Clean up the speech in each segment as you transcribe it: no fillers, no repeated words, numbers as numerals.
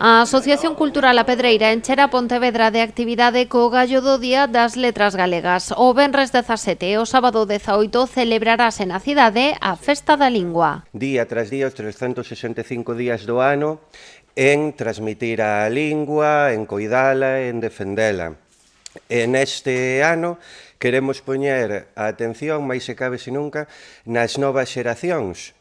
A Asociación Cultural A Pedreira enchera Pontevedra de actividade co gallo do Día das Letras Galegas. O venres 17 e o sábado 18 celebrarase na cidade a Festa da Lingua. Día tras día, os 365 días do ano, en transmitir a lingua, en coidala, en defendela. E neste ano queremos poñer a atención, máis se cabe se nunca, nas novas xeracións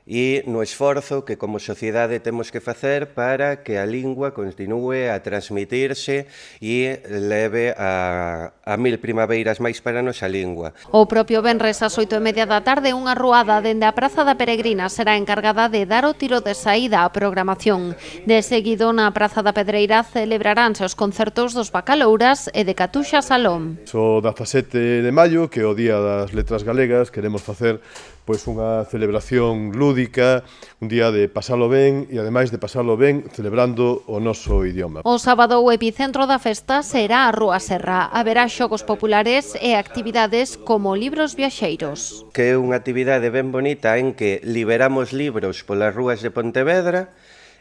e no esforzo que como sociedade temos que facer para que a lingua continúe a transmitirse e leve a mil primaveiras máis para a nosa lingua. O propio venres ás 8:30 da tarde unha ruada dende a Praza da Peregrina será encargada de dar o tiro de saída á programación. De seguido na Praza da Pedreira celebraránse os concertos dos Bacalouras e de Catuxa Salón. O 17 de maio, que é o Día das Letras Galegas, queremos facer unha celebración lúdica, un día de pasalo ben e ademais de pasalo ben celebrando o noso idioma. O sábado o epicentro da festa será a Rúa Serra. Haberá xogos populares e actividades como libros viaxeiros. Que é unha actividade ben bonita en que liberamos libros polas rúas de Pontevedra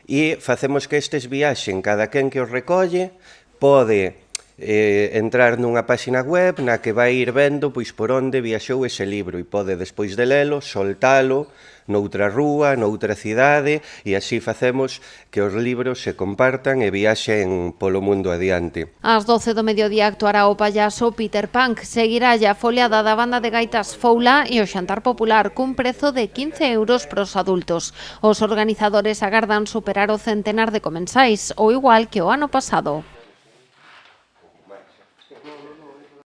e facemos que estes viaxen, cada quen que os recolle pode entrar nunha páxina web na que vai ir vendo por onde viaxou ese libro e pode, despois de lelo, soltalo noutra rúa, noutra cidade e así facemos que os libros se compartan e viaxen polo mundo adiante. Ás 12 do mediodía actuará o payaso Peter Punk. Seguirá a foliada da banda de gaitas Foula e o xantar popular cun prezo de 15 euros pros adultos. Os organizadores agardan superar o centenar de comensais, o igual que o ano pasado.